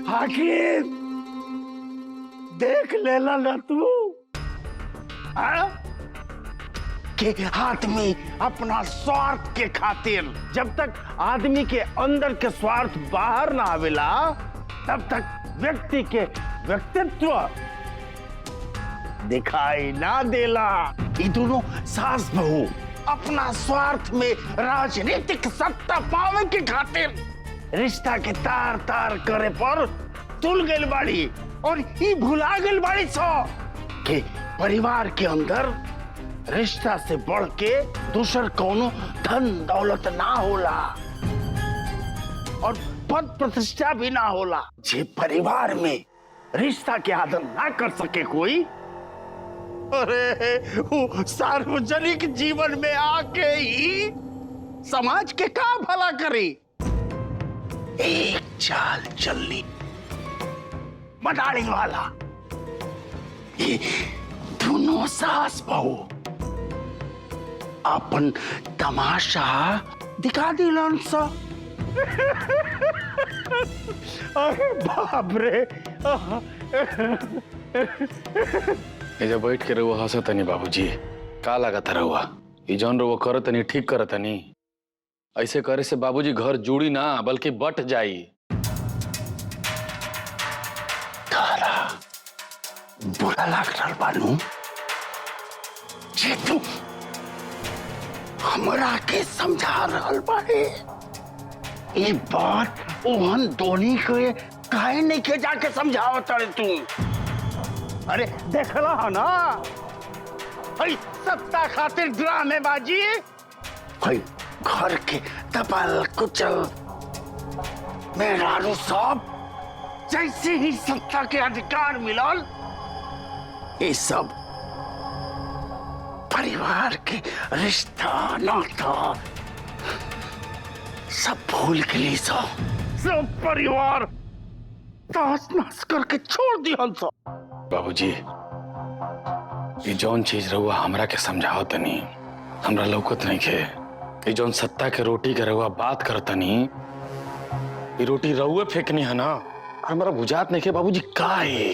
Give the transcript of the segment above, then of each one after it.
हाकिम, देख लेला ना तू कि आदमी अपना स्वार्थ के खातिर, जब तक आदमी के अंदर के स्वार्थ बाहर ना आवेला तब तक व्यक्ति के व्यक्तित्व दिखाई ना देला। ये दोनों सास बहू अपना स्वार्थ में राजनीतिक सत्ता पावे के खातिर रिश्ता के तार तार करे पर तुल गई बाड़ी और ये भुला गई बाड़ी सो कि परिवार के अंदर रिश्ता से बढ़ के दूसर कोनो धन दौलत ना होला और पद प्रतिष्ठा भी ना होला। जे परिवार में रिश्ता के आदर ना कर सके कोई, अरे वो सार्वजनिक जीवन में आके ही समाज के का भला करे। एक चाल चलनी मनाने वाला ये दोनों सास बहू अपन तमाशा दिखा दिलन सा। अरे बाप रे, जब बैठ के रहुआ हंसा तनी बाबूजी, का लागत रहुआ? ये जौन रहुआ करत तनी ठीक करत तनी। ऐसे करे से बाबूजी घर जुड़ी ना बल्कि बट जाई। तारा बुरा लग रहा बानू जे तू हमरा के समझा रहल बाड़े। ये बात ओहन दोनी के काहे नहीं के जाके समझावत रे तू? अरे देखला है ना, हई सत्ता खातिर ड्रामेबाजी, हई घर के दबल कुचल मेहरारू सब जैसे ही सत्ता के अधिकार मिलल, ये सब परिवार के रिश्ता नाता सब भूल गई। सब परिवार तास नास करके छोड़ दिया। बाबूजी ये जौन चीज रहुआ हमरा के समझाओ तनी हमरा लौकत नहीं के। ये जौन सत्ता के रोटी के रहुआ बात करतनी, ये रोटी रहुए फेंकनी है ना, हमरा बुझात नहीं के बाबूजी का है।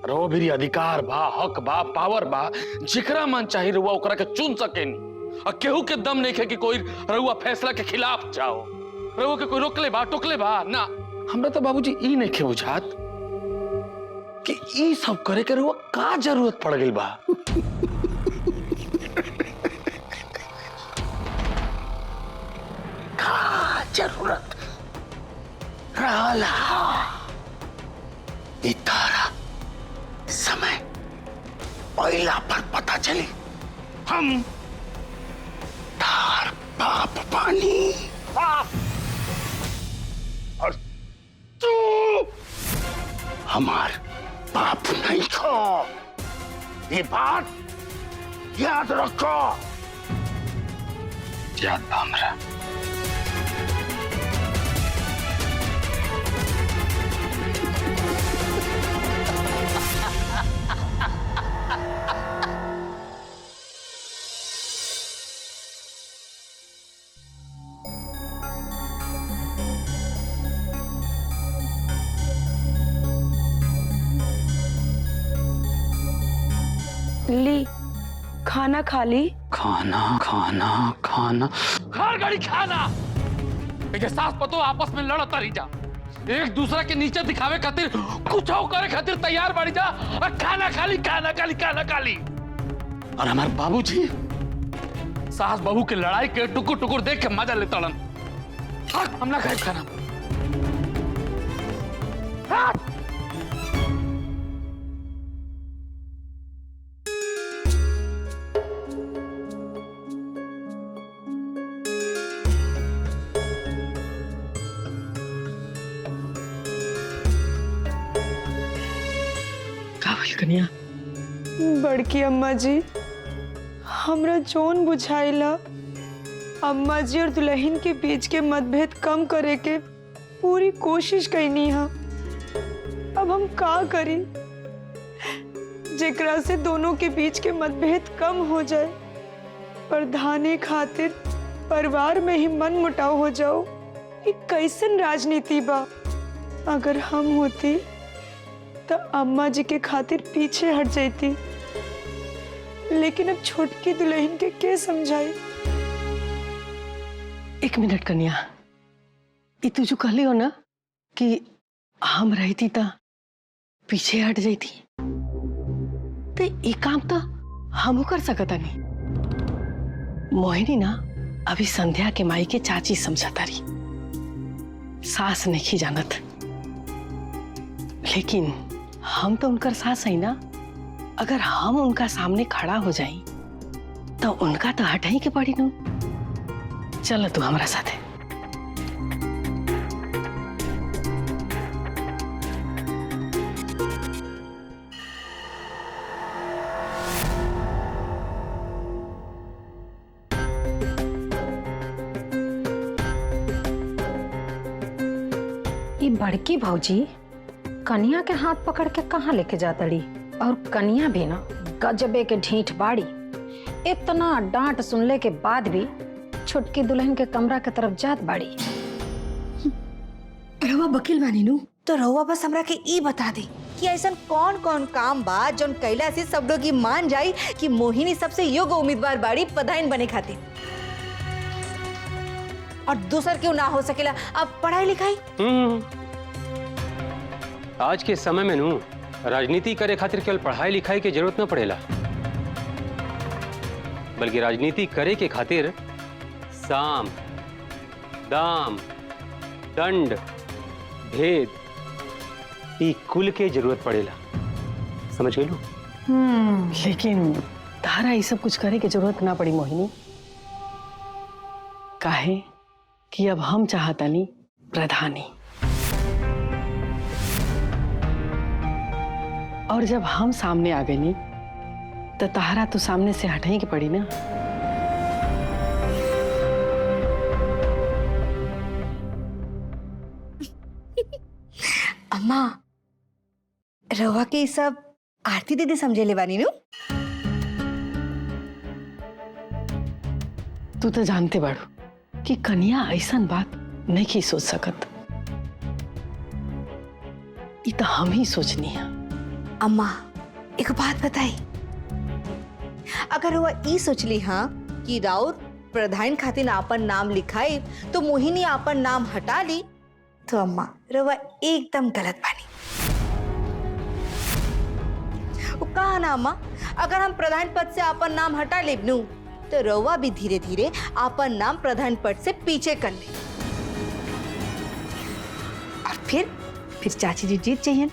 रहो भी अधिकार बा, हक बा, पावर बा, जिकरा मन चाहिए रहुआ ओकरा के चुन सकेनी। और केहू के दम नहीं है कि कोई रहुआ फैसला के खिलाफ जाओ, रहुआ के कोई रोकले बा टोकले बा ना। हमरा तो बाबूजी ई नहीं के बुझात कि ई सब करे के रहुआ का जरूरत पड़ गई बा। का जरूरत रहला तारा समय पहला पर पता चली। हम तार बाप पानी बाप और तू हमार बाप नहीं छो। ये बात याद रखो। याद बा हमरा। ली खाना खा ली। खाना खाना खाना हर घड़ी खाना। एक सास पतो आपस में लड़ता रही जा, एक दूसरा के नीचे दिखावे खातिर कुछ करे खातिर तैयार बाड़ी जा, और खाना खाली खाना खाली खाना खाली। और हमारे बाबूजी सास बहू के लड़ाई के टुकुर टुकुर देख के मजा लेता हम ना खाए खाना। कन्या बड़की अम्मा जी, हमरा जोन बुझाइला अम्मा जी और दुल्हन के बीच के मतभेद कम करे के पूरी कोशिश करनी है। अब हम का करी? जेकरा से दोनों के बीच के मतभेद कम हो जाए। प्रधानी खातिर परिवार में ही मन मुटाव हो जाओ, ये कैसन राजनीति बा। अगर हम होती तो अम्मा जी के खातिर पीछे हट जाती, लेकिन अब छोटकी दुल्हन के समझाई। एक मिनट कन्या, ये तू जो कहली हो ना कि हम रहती ता पीछे हट जाती, तो ये काम तो हम कर सकता नहीं। मोहिनी ना अभी संध्या के माई के चाची समझता रही, सास नहीं जानत, लेकिन हम तो उनकर सास है ना। अगर हम उनका सामने खड़ा हो जाए तो उनका तो हटाई के पड़ी न। चल तू हमारा साथ है। ये बड़की भौजी कन्या के हाथ पकड़ के कहाँ लेके जातड़ी, और कन्या भी ना गजबे के ढीठ बाड़ी। इतना डांट सुनले के बाद भी छोटकी दुल्हन के कमरा के तरफ जात बाड़ी। रहुआ वकील बानी नु, तो रहुआ बस हमरा के ई बता दे कि ऐसा कौन कौन काम बा जोन कैला से सब लोग मान जाई कि मोहिनी सबसे योग्य उम्मीदवार बाड़ी प्रधान बने खातिर, और दूसर क्यों ना हो सकेला। अब पढ़ाई लिखाई आज के समय में नू राजनीति करे खातिर केवल पढ़ाई लिखाई की जरूरत न पड़ेला, बल्कि राजनीति करे के खातिर साम, दाम, दंड, भेद, ई कुल के जरूरत पड़ेला। समझ गई? लेकिन तारा ये सब कुछ करे की जरूरत ना पड़ी मोहिनी, काहे कि अब हम चाहतानी प्रधानी, और जब हम सामने आ गए नी तो तारा तो सामने से हटाई की पड़ी ना। अम्मा, रहुआ के सब आरती दीदी समझे ले बानी नु। तू तो जानते बाड़ू कि कन्या ऐसा बात नहीं की सोच सकत, ये तो हम ही सोचनी है। अम्मा, एक बात बताई, अगर रहुआ ई सोचली हाँ कि राउर प्रधान खातिर आपन नाम लिखाई तो मोहिनी आपन नाम हटा ली, तो अम्मा रहुआ एकदम गलत बानी। वो कहा ना अम्मा, अगर हम प्रधान पद से आपन नाम हटा लेबनू तो रहुआ भी धीरे धीरे आपन नाम प्रधान पद से पीछे कर ले, और फिर चाची जी जीत चाहिए।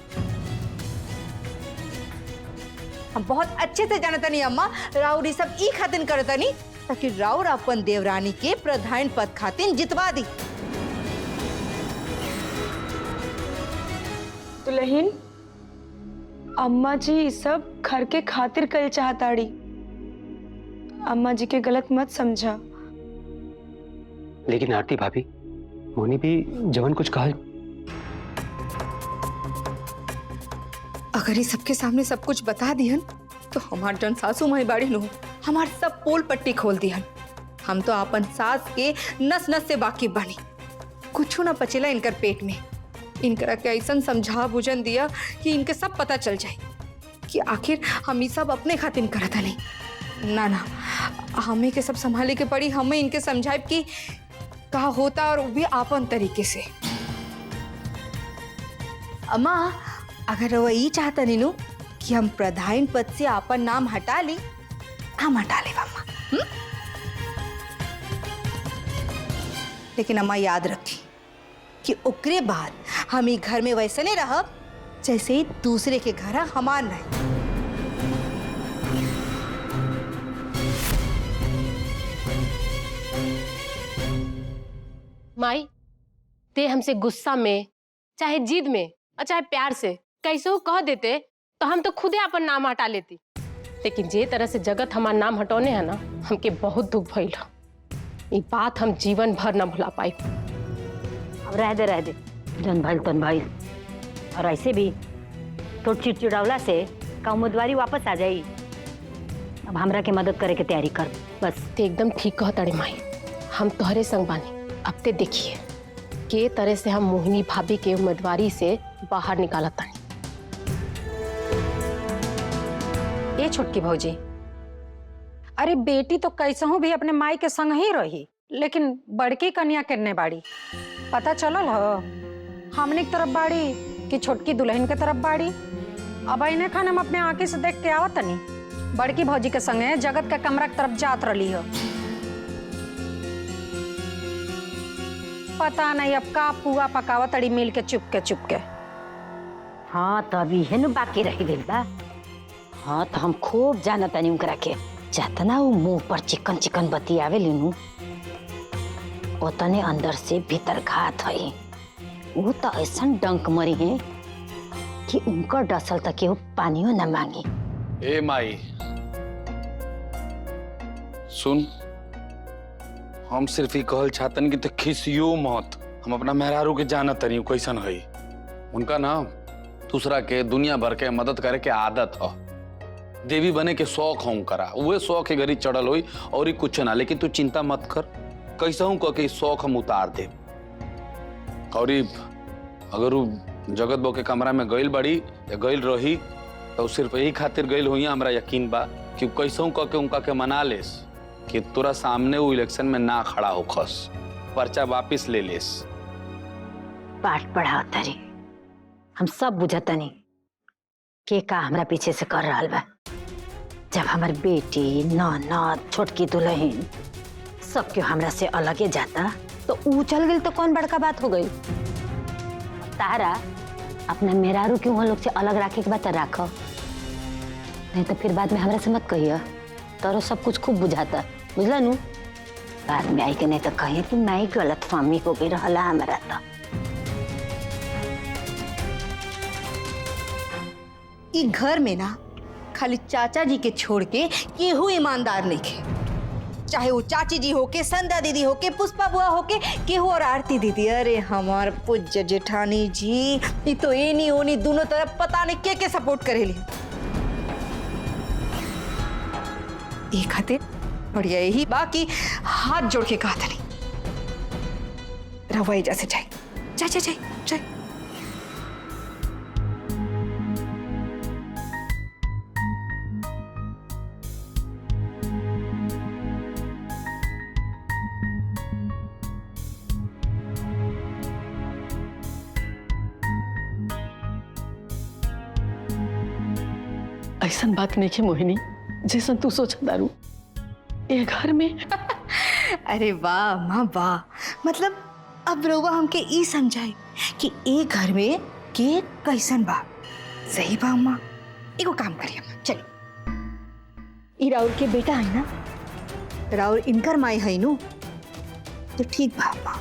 हम बहुत अच्छे से जानता नहीं अम्मा, राउर सब ई खातिन करता नहीं ताकि राउर अपन देवरानी के प्रधान पद खातिन जितवा दी। दुल्हन, अम्मा जी ये सब घर के खातिर कल चाहताड़ी, अम्मा जी के गलत मत समझा। लेकिन आरती भाभी, मोहिनी भी जवन कुछ कहा, अगर ये सबके सामने सब कुछ बता दिहन तो हमार जन सासू माई बाड़ी नो हमार सब पोल पट्टी खोल दिहन। हम तो अपन सास के नस नस से वाकिफ बानी, कुछ ना पचेला इनकर पेट में। इनकरा के ऐसा समझा बुझन दिया कि इनके सब पता चल जाए कि आखिर हम ये सब अपने खातिर करता नहीं। ना ना, हमें के सब संभाले के पड़ी, हमें इनके समझाए कि कहा होता, और वो भी आपन तरीके से। अम्मा, अगर वो ये चाहता नहीं नु कि हम प्रधान पद से आपन नाम हटा ली, हम हटा ले अम्मा। लेकिन अम्मा याद रखी कि ओकरे बाद हम ही घर में वैसे नहीं रहब जैसे ही दूसरे के घर हमार नहीं। माई, ते हमसे गुस्सा में, चाहे जिद में और चाहे प्यार से कैसे हो कह देते तो हम तो खुदे अपन नाम हटा लेती, लेकिन जे तरह से जगत हमार नाम हटौने है ना, हमके बहुत दुख भइल। ये बात हम जीवन भर ना भुला पाई। अब रह दे, जन भइल तन भइल। और ऐसे भी तो चिड़चिड़ावला से का उम्मीदवारी वापस आ जाई। अब हमरा के मदद करे के तैयारी कर बस। ते एकदम ठीक कह तड़े माई, हम तोहरे संग बानी। अब ते देखिए के तरह से हम मोहिनी भाभी के उम्मीदवारी से बाहर निकालत तानी। ये छोटकी भौजी, अरे बेटी तो कैसहू भी अपने माई के संग ही रही, लेकिन बड़की कन्या किन्ने बाड़ी पता चलल हो? हमने की तरफ बाड़ी कि छोटकी दुल्हन के तरफ बाड़ी? अब इन्हें खान हम अपने आंखें से देख के आवत तनी बड़की भौजी के संगे जगत का कमरा की तरफ जात रही हो। पता नहीं अब का पुआ पकावत अड़ी मिल के चुपके। हाँ तो अभी है न बाकी रह गई बा। हाँ तो हम खूब जानत तानी उनकरा के, जतना वो मुंह पर चिकन चिकन बतियावे लीनू उतने अंदर से भीतर घात है। वो तो ऐसा डंक मरी है कि उनका डसल तक केहू पानियो न मांगी। ए माई सुन, हम सिर्फ ही कहल चाहतन कि तो खिसियो मत। हम अपना मेहरारू के जानत तनी कैसन है। उनका ना दूसरा के दुनिया भर के मदद करे के आदत है। देवी बने के शौक हूँ करा, वह शौक के घरी चढ़ल हुई और कुछ ना। लेकिन तू चिंता मत कर, कैसा हूँ कह के शौक हम उतार दे। और अगर वो जगत बो के कमरा में गइल बड़ी या गइल रही तो सिर्फ यही खातिर गइल हुई। हमरा यकीन बा कि कैसा हूँ कह के उनका के मना लेस कि तोरा सामने वो इलेक्शन में ना खड़ा हो खस, पर्चा वापिस ले लेस। पाठ पढ़ाओ तारी, हम सब बुझतनी के का हमरा पीछे से कर रहा बा। जब हमार बेटी ननद छोटकी दुल्हन सब क्यों हमरा से अलगे जाता तो ऊ चल गई तो कौन बड़का बात हो गई। तारा अपना मेहरारू क्यों वहाँ लोग से अलग रखे के बात राखो, नहीं तो फिर बाद में हमरा से मत कहिए। तोरो सब कुछ खूब बुझाता, बुझला नू? बाद में आई के नहीं तो कहिए कि मैं गलत फहमी हो गई रहला हमरा। तो ई घर में ना खाली चाचा जी के छोड़ के केहू ईमानदार नहीं खे। चाहे वो चाची जी होके, संदा दीदी होके, पुष्पा बुआ होके, केहू और आरती दीदी। अरे हमार पूज्य जेठानी जी, ये तो एनी ओनी दोनों तरफ पता नहीं के सपोर्ट करेली। ये खातिर बढ़िया यही बाकी हाथ जोड़ के कहा था नहीं रवाई जैसे जाए जाए जाए जाए जाए। ऐसा बात नहीं है मोहिनी जैसा तू सोचा दारू ये घर में। अरे वाह माँ वाह, मतलब अब रउआ हमके ई समझाई कि ए घर में के कैसन बा। सही बा अम्मा, एगो काम करिए अम्मा, चलिए। ई राउर के बेटा है ना, राउर इनकर माई है नु, तो ठीक बा अम्मा।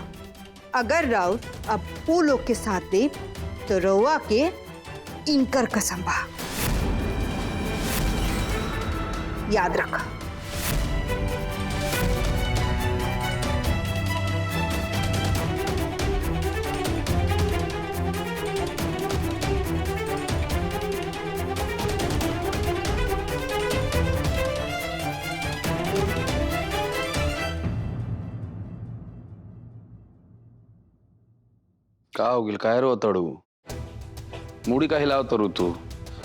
अगर राउर अब वो लोग के साथ दे तो रउआ के इनकर कसम बा, याद रखा। का हो गिल, काहे रो तड़ू? मुड़ी का हिलाओ तरू तू?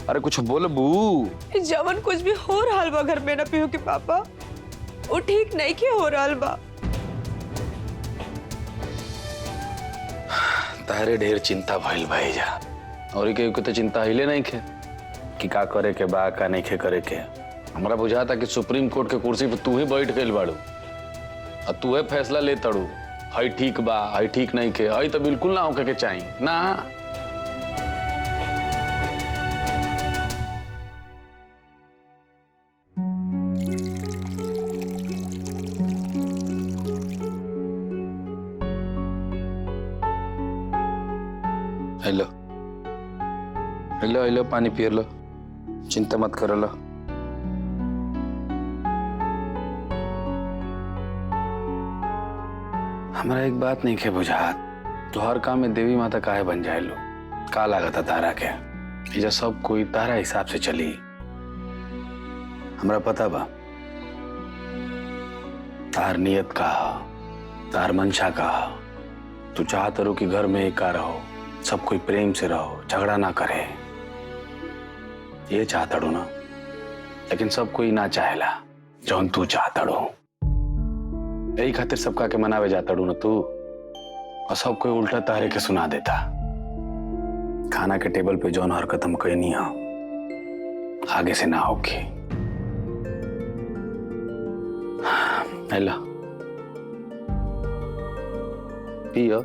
अरे कुछ बोल बू। जवन कुछ भी हो रहा बा घर में ना पियो के पापा, वो ठीक नहीं के हो रहा बा। तारे ढेर चिंता भइल भाई जा, और के तो चिंता हिले नहीं खे कि का करे के बा का नहीं खे करे के। हमरा बुझाता कि सुप्रीम कोर्ट के कुर्सी पे तू ही बैठ गइल बाड़ू और तू ही फैसला ले तड़ू, हई ठीक बा हई ठीक नहीं खे। हई तो बिल्कुल ना होके के चाहिए ना। हेलो हेलो हेलो, पानी पिए लो, चिंता मत करो लो। हमारा एक बात नहीं खे बुझात, तो हर काम में देवी माता काहे बन जाए लो? का लागत तारा के? ये सब कोई तारा हिसाब से चली। हमरा पता बा तार नियत का, तार मंशा का। तू चाहत रहो कि घर में एका रहो, सब कोई प्रेम से रहो, झगड़ा ना करे, ये चाहता रो ना। लेकिन सब कोई ना चाहेला जौन तू चाहता रो। यही खातिर सबका के मनावे जाता रू ना तू, और सब कोई उल्टा तारे के सुना देता। खाना के टेबल पे जौन हरकत हम कही नहीं हो, आगे से ना होगी। पियो।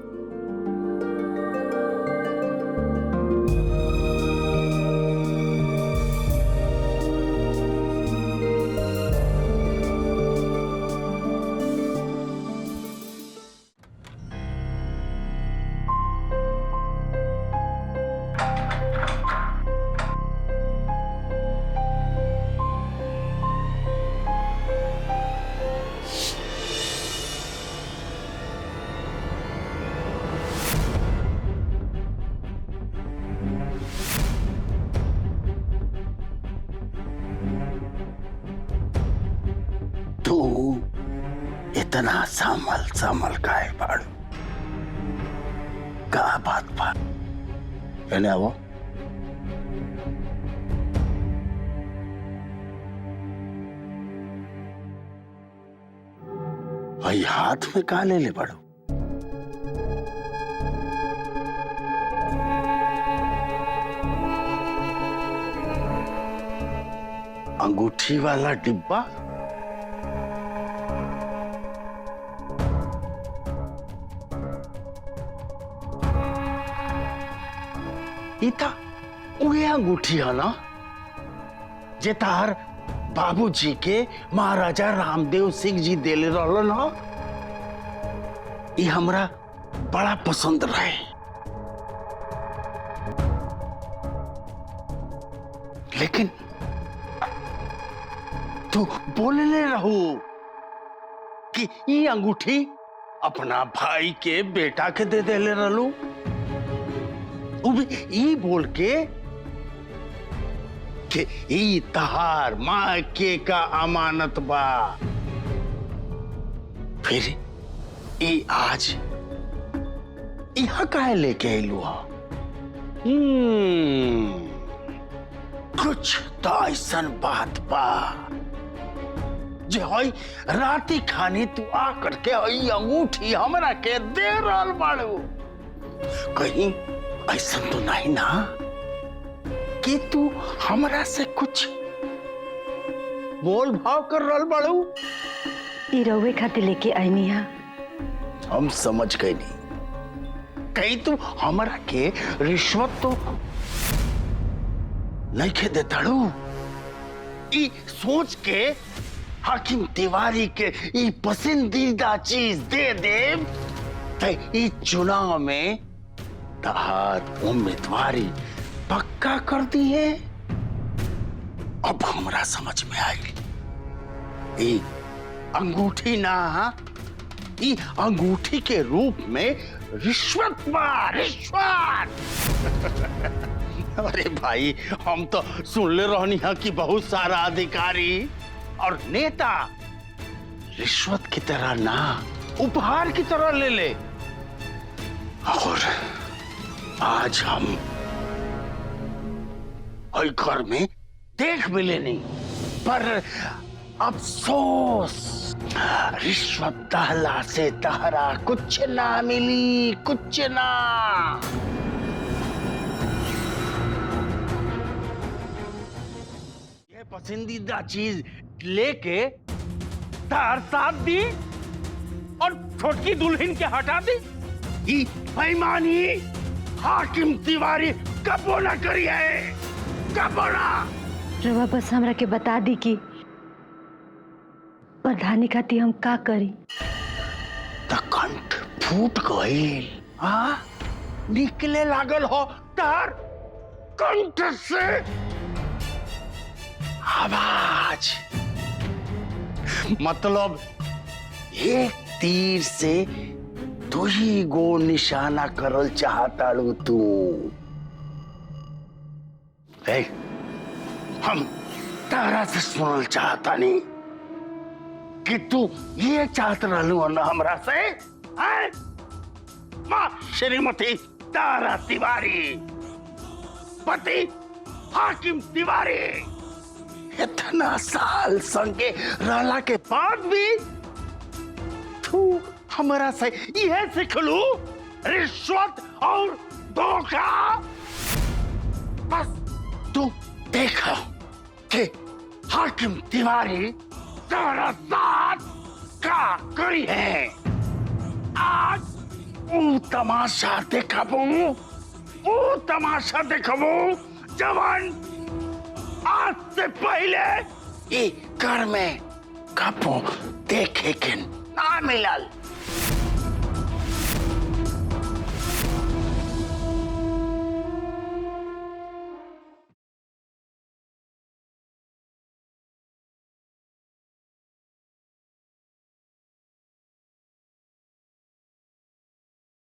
तू इतना संभल संभल का है बाड़ू, का बात बा? एने आवो। भाई हाथ में का ले बाड़ू? अंगूठी वाला डिब्बा? इता उहे अंगूठी है ना जे तार बाबूजी के महाराजा रामदेव सिंह जी देले रहलो ना। ये हमरा बड़ा पसंद रहे। लेकिन तू बोलले रहू कि ये अंगूठी अपना भाई के बेटा के दे देले रहलू। ई बोल के कि ई तहार माँ के का अमानत बा। फिर ई आज यहाँ काहे लेके आइलू हा? कुछ तो ऐसन बात बा जे हई राती खानी तू आ करके हई अंगूठी हमरा के दे रहल बाड़ू। कहीं ऐसा तो नहीं ना कि तू हमरा से कुछ मोल भाव कर रहल बाड़ू? ई रउवे खातिर लेके आईनी हा। हम समझ गए नहीं, कहीं तू हमरा के रिश्वत तो नहीं के देताड़ू। ई सोच के हाकिम तिवारी के ई पसंदीदा चीज दे दे तो ई चुनाव में तहार उम्मीदवारी पक्का कर दी है। अब हमरा समझ में आई, ई अंगूठी ना, ई अंगूठी के रूप में रिश्वत बा, रिश्वत। अरे भाई, हम तो सुन ले रहनी है कि बहुत सारा अधिकारी और नेता रिश्वत की तरह ना, उपहार की तरह ले ले। और आज हम घर में देख मिले नहीं, पर अफसोस रिश्वत दहला से तहरा कुछ ना मिली, कुछ ना। ये पसंदीदा चीज लेके तार साथ दी और छोटकी दुल्हन के हटा दी। ये बेईमानी हाकिम तिवारी कबो ना करी है, कबो ना। रवा बस हमरा के बता दी कि प्रधानी खाती हम का करी। त कंठ फूट गईल, हाँ निकले लागल हो तार कंठ से आवाज। मतलब एक तीर से तू ही गो निशाना करल चाहताड़ू तू। देख, हम तारा से सुनल चाहता नहीं कि तू ये चाहत रहलू ना हमरा से, हैं? माँ श्रीमती तारा तिवारी, पति हाकिम तिवारी, इतना साल संगे रहला के बाद भी तू हमरा से यह सिखलू रिश्वत और धोखा। बस तू देखा कि हाकिम तिवारी तेरा साथ का करी है। आज वो तमाशा देखबू, वो तमाशा देखबू जवान आज से पहले ये घर में कबो देखे के ना मिलल।